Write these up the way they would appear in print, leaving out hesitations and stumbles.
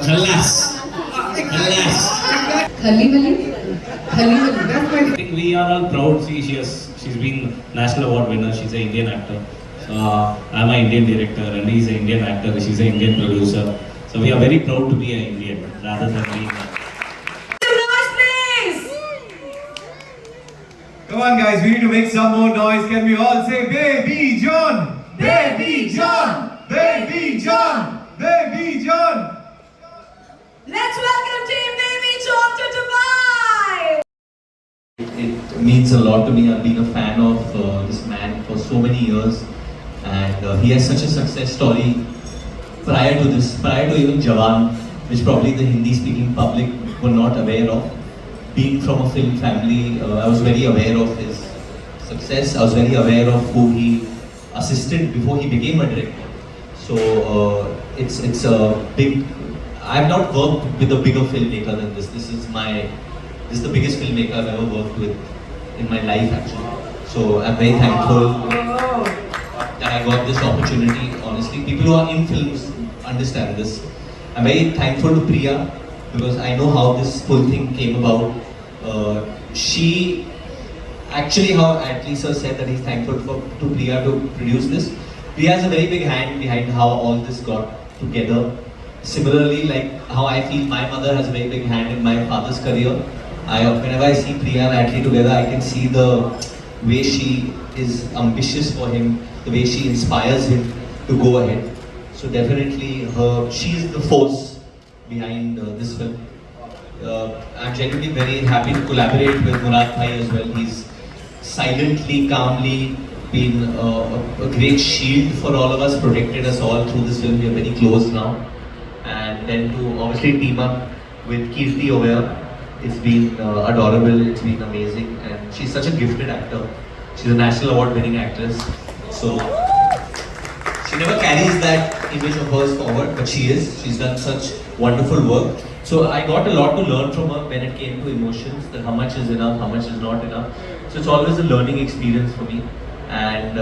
Khalas. Khalas. Khali Mali? Khali Mali, that's my I think we are all proud. See, she's been national award winner. She's an Indian actor. So I'm an Indian director, and he's an Indian actor. She's an Indian producer. So we are very proud to be an Indian rather than being. Come on, guys, we need to make some more noise. Can we all say Baby John? Baby John! Baby John! Baby John! Let's welcome Team Baby John to Dubai! It means a lot to me. I've been a fan of this man for so many years, and he has such a success story prior to this, prior to even Jawan, which probably the Hindi-speaking public were not aware of. Being from a film family, I was very aware of his success. I was very aware of who he assisted before he became a director. So it's a big. I've not worked with a bigger filmmaker than this. This is the biggest filmmaker I've ever worked with in my life, actually. So I'm very thankful that I got this opportunity. Honestly, people who are in films understand this. I'm very thankful to Priya because I know how this whole thing came about. She actually, how Atlee sir said that he's thankful to Priya to produce this. Priya has a very big hand behind how all this got together. Similarly, like how I feel my mother has a very big hand in my father's career. Whenever I see Priya and Atlee together, I can see the way she is ambitious for him, the way she inspires him to go ahead. So definitely, she's the force behind this film. I'm genuinely very happy to collaborate with Murad Bhai as well. He's silently, calmly been a great shield for all of us, protected us all through this film. We are very close now. And then to obviously team up with Kirti over here. It's been adorable, it's been amazing, and she's such a gifted actor. She's a national award winning actress. So she never carries that image of hers forward, but she is. She's done such wonderful work. So I got a lot to learn from her when it came to emotions, that how much is enough, how much is not enough. So it's always a learning experience for me. And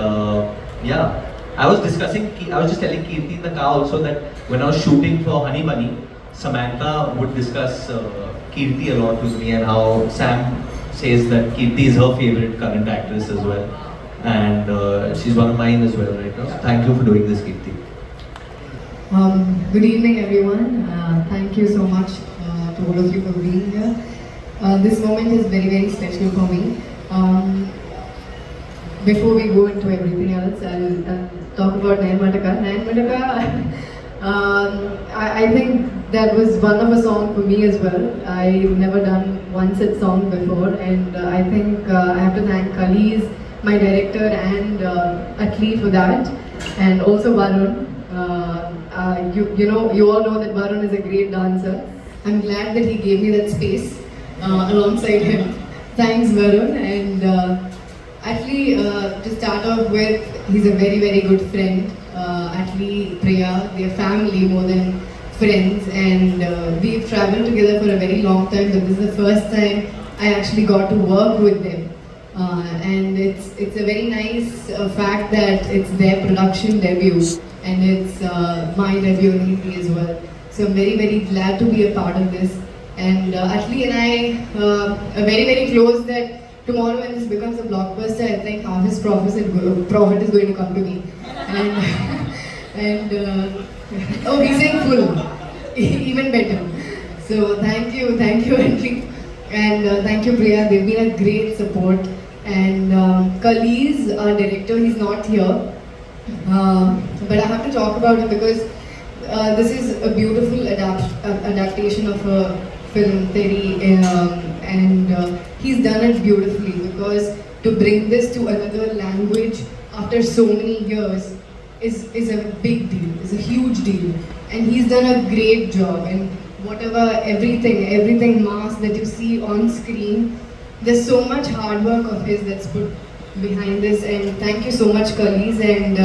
yeah, I was just telling Kirti in the car also that when I was shooting for Honey Bunny, Samantha would discuss Kirti a lot with me, and how Sam says that Kirti is her favorite current actress as well. And she's one of mine as well right now. So thank you for doing this, Kirti. Good evening, everyone. Thank you so much to all of you for being here. This moment is very, very special for me. Before we go into everything else, I'll talk about Nayan Mataka. Nayan Mataka, I think that was one of a song for me as well. I've never done one such song before, and I think I have to thank Khalees, my director, and Atlee for that, and also Varun. You all know that Varun is a great dancer. I'm glad that he gave me that space alongside him. Thanks, Varun. And Atlee, to start off with, he's a very, very good friend. Atlee, Priya, they're family more than friends, and we've traveled together for a very long time, but this is the first time I actually got to work with them. And it's a very nice fact that it's their production debut, and it's my debut in Hindi as well. So I'm very, very glad to be a part of this. And Atlee and I are very, very close that tomorrow when this becomes a blockbuster, I think half his profit is going to come to me. And oh, he's saying full, even better. So thank you, Atlee. And thank you, Priya. They've been a great support. And Khalees, our director, he's not here. But I have to talk about it because this is a beautiful adaptation of a film, Teri, and he's done it beautifully, because to bring this to another language after so many years is a big deal, is a huge deal, and he's done a great job. And whatever, everything mass that you see on screen, there's so much hard work of his that's put behind this. And thank you so much, Khalees. And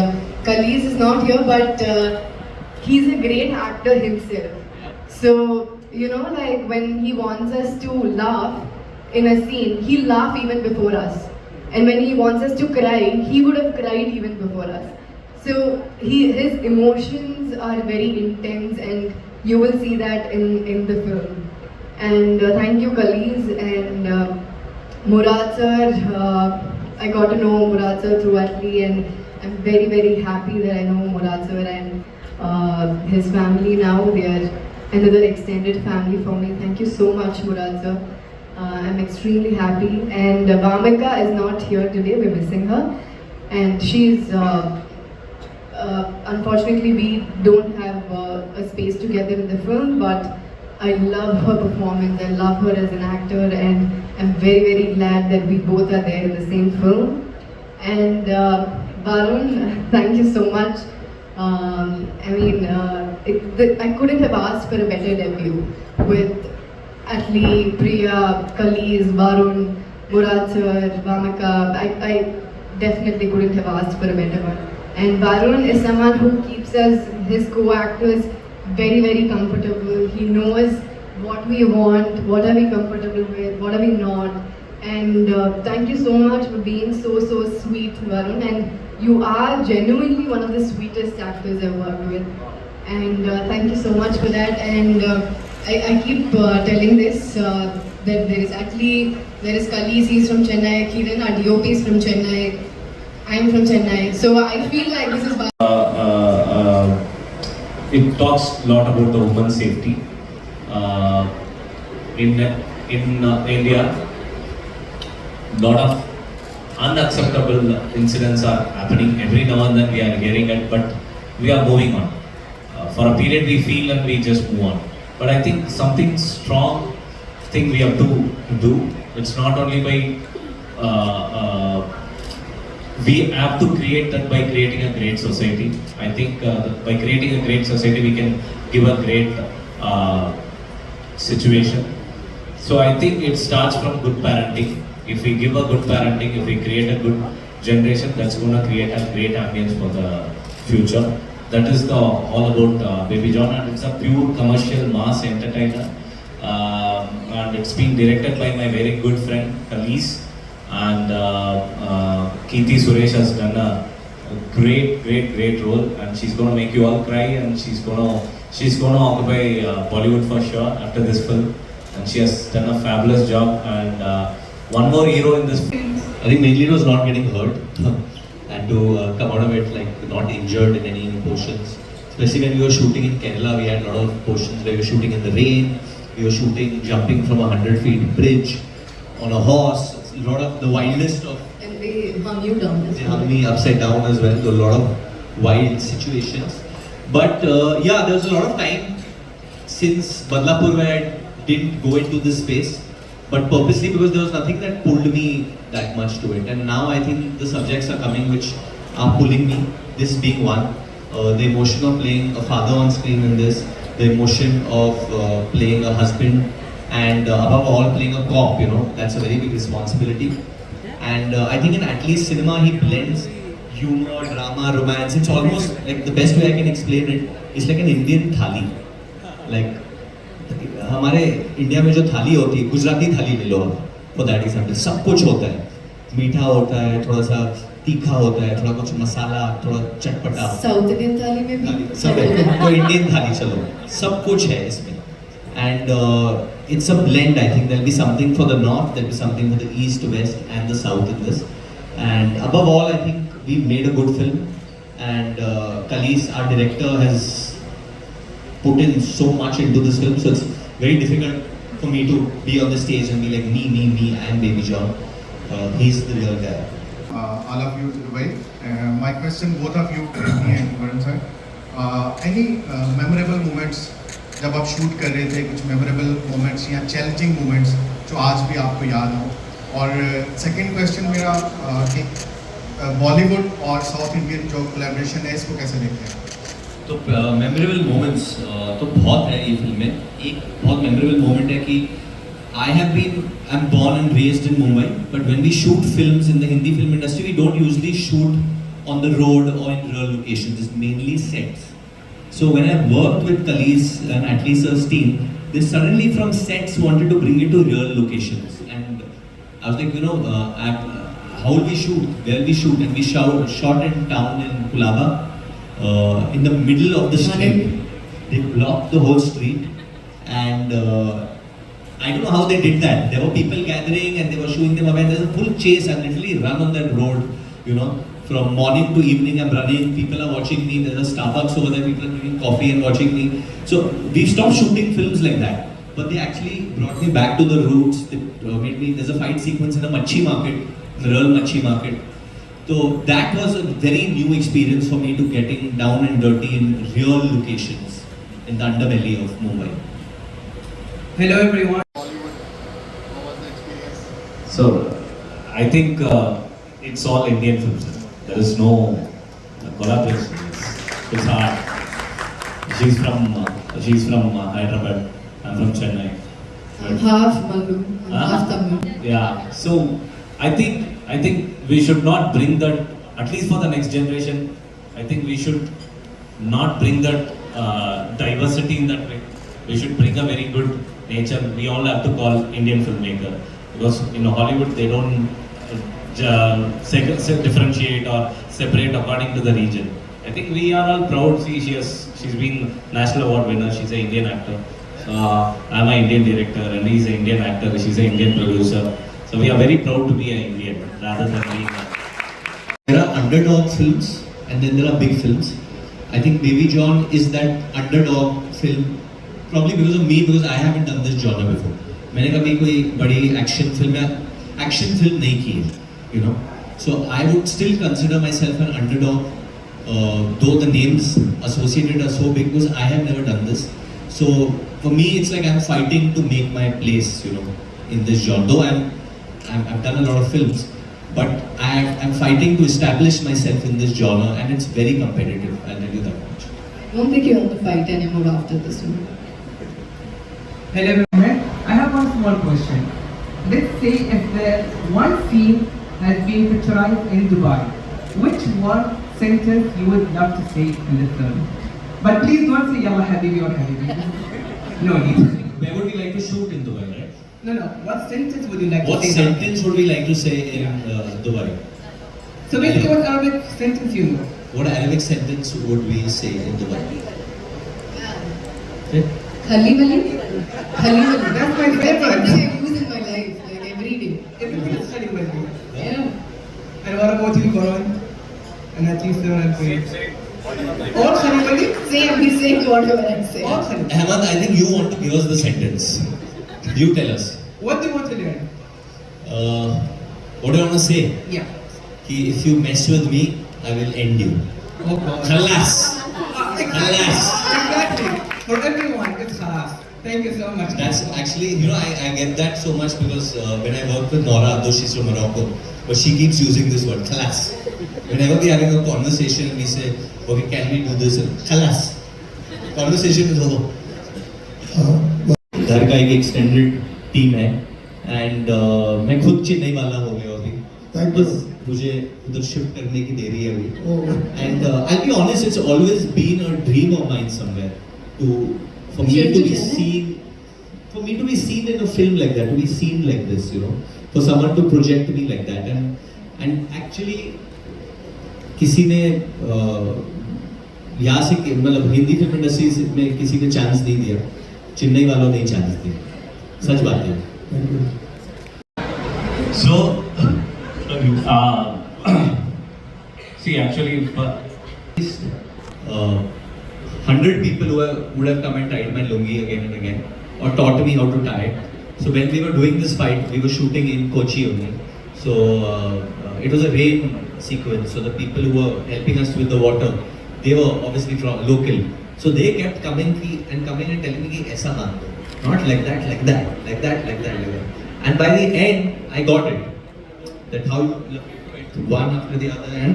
Khalees is not here, but he's a great actor himself. So, like when he wants us to laugh in a scene, he'll laugh even before us. And when he wants us to cry, he would have cried even before us. So his emotions are very intense, and you will see that in the film. And thank you, Kalees and Murad sir. I got to know Murad sir through Atli, and I'm very, very happy that I know Murad sir and his family now. They are another extended family for me. Thank you so much, Murad sir. I'm extremely happy. And Vamika is not here today. We're missing her, and she's. Unfortunately, we don't have a space together in the film, but I love her performance. I love her as an actor, and I'm very, very glad that we both are there in the same film. And Varun, thank you so much. I couldn't have asked for a better debut with Atli, Priya, Kalees, Varun, Murad sir, Vamika. I definitely couldn't have asked for a better one. And Varun is someone who keeps us, his co-actors, very, very comfortable. He knows what we want, what are we comfortable with, what are we not. And thank you so much for being so, so sweet, Varun. And you are genuinely one of the sweetest actors I've worked with. And thank you so much for that. And I keep telling this, that there is Kalees, he's from Chennai, Kiran, our DOP is from Chennai. I'm from Chennai, so I feel like this is. It talks a lot about the women's safety. In India, lot of unacceptable incidents are happening. Every now and then we are hearing it, but we are moving on. For a period we feel and we just move on. But I think something strong thing we have to do. It's not only by we have to create that by creating a great society. I think by creating a great society, we can give a great situation. So I think it starts from good parenting. If we give a good parenting, if we create a good generation, that's going to create a great ambience for the future. That is all about Baby John, and it's a pure commercial mass entertainer. And it's been directed by my very good friend Kalees. And Keerthi Suresh has done a great role, and she's going to make you all cry, and she's going to occupy Bollywood for sure after this film, and she has done a fabulous job. And one more hero in this film. I think mainly it was not getting hurt and to come out of it like not injured in any portions. Especially when we were shooting in Kerala, we had a lot of portions where we were shooting in the rain, we were shooting jumping from a 100-feet bridge on a horse. A lot of the wildest of. And they hung you down as They well. hung me upside down as well. So a lot of wild situations. But yeah, there was a lot of time since Badlapur where I didn't go into this space, but purposely because there was nothing that pulled me that much to it. And now I think the subjects are coming which are pulling me. This being one, the emotion of playing a father on screen in this, the emotion of playing a husband. And above all, playing a cop, that's a very big responsibility. And I think in Atli's cinema, he blends humor, drama, romance. It's almost like the best way I can explain it. It's like an Indian thali. Like, हमारे India में जो थाली होती है, गुजराती थाली ले लो for that example. सब कुछ होता है, मीठा होता है, थोड़ा सा तीखा होता है, थोड़ा कुछ मसाला, थोड़ा चटपटा. South Indian थाली में भी सब है, तो इंडियन थाली चलो, सब कुछ है इसमें. And it's a blend. I think there'll be something for the north, there'll be something for the east, west, and the south in this. And above all, I think we've made a good film. And Kalees, our director, has put in so much into this film. So it's very difficult for me to be on the stage and be like me, I am Baby John. He's the real guy. All of you to Dubai. My question, both of you, me and Varun sir. Any memorable moments जब आप shoot कर रहे थे, कुछ memorable moments या challenging moments जो आज भी आपको याद हो? और सेकंड क्वेश्चन मेरा कि बॉलीवुड और साउथ इंडियन जो कोलैबोरेशन है इसको कैसे देखते हैं? तो मेमोरेबल मोमेंट्स तो बहुत है ये फिल्म में. एक बहुत मेमोरेबल मोमेंट है कि I am born and raised in Mumbai, but when we shoot films in the Hindi film industry, we don't usually shoot on the road or in real locations. It's mainly sets. So when I worked with Kalees and Atli sir's team, they suddenly from sets wanted to bring it to real locations. And I was like, how will we shoot? Where will we shoot? And we shot in town in Kulaba, in the middle of the street. They blocked the whole street, and I don't know how they did that. There were people gathering and they were showing them away. And there's a full chase. I literally run on that road, you know, from morning to evening. I'm running. People are watching me. There's a Starbucks over there. People are drinking coffee and watching me. So we've stopped shooting films like that. But they actually brought me back to the roots. They made me. There's a fight sequence in a Machi market, the real Machi market. So that was a very new experience for me to getting down and dirty in real locations in the underbelly of Mumbai. Hello everyone. So, I think it's all Indian films. There is no collaboration. It's hard. She's from Hyderabad. I'm from Chennai. I'm half Mallu, I'm Huh? half Tamil. Yeah. So, I think we should not bring that. At least for the next generation, I think we should not bring that diversity in that way. We should bring a very good nature. We all have to call Indian filmmaker. Because in Hollywood they don't differentiate or separate according to the region. I think we are all proud. See, she's been national award winner. She's an Indian actor. I'm an Indian director and he's an Indian actor. She's an Indian producer. So we are very proud to be an Indian rather than being. There are underdog films and then there are big films. I think Baby John is that underdog film, probably because of me, because I haven't done this genre before. मैंने कभी कोई बड़ी action film नहीं की है, you know. So I would still consider myself an underdog, though the names associated are so big because I have never done this. So for me, it's like I'm fighting to make my place, you know, in this genre. Though I've done a lot of films, but I'm fighting to establish myself in this genre, and it's very competitive. I'll tell you that much. I don't think you have to fight anymore after this one. Hello everyone. I have one small question. Let's say if there one scene has been picturized in Dubai, which one sentence you would love to say in this film? But please don't say Yalla Habibi or Habibi. No need. Where would we like to shoot in Dubai, right? No. What sentence would you like What to say? sentence would we like to say in Dubai? So basically, what Arabic sentence you know? What Arabic sentence would we say in Dubai? Khali Wali? Khali Wali. That's my favorite. That's something I use in my life, like every day. Everything is Khalid Wali. Yeah. And what about you, Gaurav? And at least you're at all Khalid Wali? Same, he's saying whatever I say. All Khalid. Ahmad, I think you want to give us the sentence. You tell us. What do you want to learn? What do you want to say? Yeah. If you mess with me, I will end you. Oh God. Khalas. Exactly. For everyone, it's khalas. Thank you so much. That's actually, you know, I get that so much because when I work with Nora, though she's from Morocco, but she keeps using this word, khalas. Whenever we're having a conversation, we say, okay, can we do this? Khalas. Conversation is over. घर का एक extended team है and मैं खुद चेन्नई वाला हो गया अभी बस मुझे उधर शिफ्ट करने की देरी है अभी and I be honest it's always been a dream of mine somewhere to for me to be seen for me to be seen in a film like that, to be seen like this, you know, for someone to project me like that, and actually किसी ने यहाँ से मतलब Hindi film industry में किसी ने chance नहीं दिया, चेन्नई वालों ने चांस दिया, सच बात है. So, see, actually, 100 people would have come and tied my lungi again and again, or taught me how to tie it. So when we were doing this fight, we were shooting in Kochi only. So it was a rain sequence. So the people who were helping us with the water, they were obviously from local. So they kept coming and telling me, "Aisa maan do, not like that, like that, like that, like that, like that." And by the end, I got it. That how you one after the other, and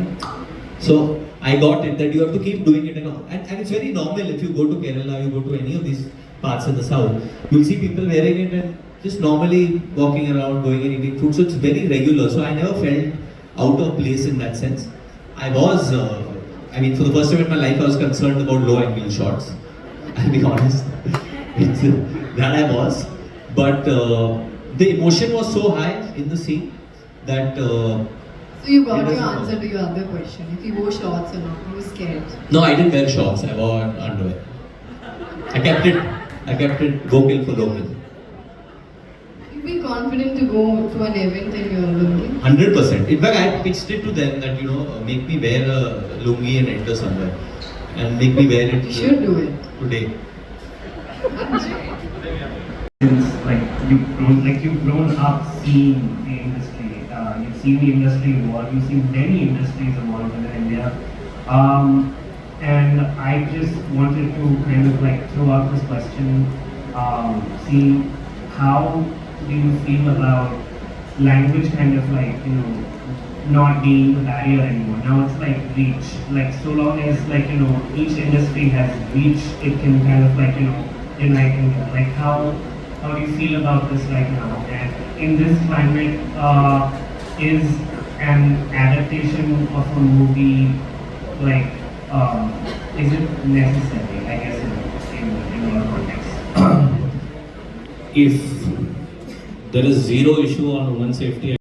so I got it that you have to keep doing it, and it's very normal. If you go to Kerala, you go to any of these parts in the south, you'll see people wearing it and just normally walking around, going and eating food. So it's very regular. So I never felt out of place in that sense. I was, I mean, for the first time in my life, I was concerned about low angle shots. I'll be honest. That I was. But the emotion was so high in the scene that. So you got your answer to your other question. If you wore shorts or not, you were scared. No, I didn't wear shorts. I wore underwear. I kept it vocal for local. You'd be confident to go to an event in your lungi. 100%. In fact, I pitched it to them that, make me wear a lungi and enter somewhere. And make me wear it You should do it. today. You've grown up seeing the industry. You've seen the industry evolve. You've seen many industries evolve in India. And I just wanted to kind of like throw out this question. See, how do you feel about language kind of like, not being the barrier anymore? Now it's like reach. Like so long as like, each industry has reach, it can kind of like, unite India. Like how do you feel about this right now? And in this climate, is an adaptation of a movie like, is it necessary, I guess, in your context? If there is zero issue on women's safety,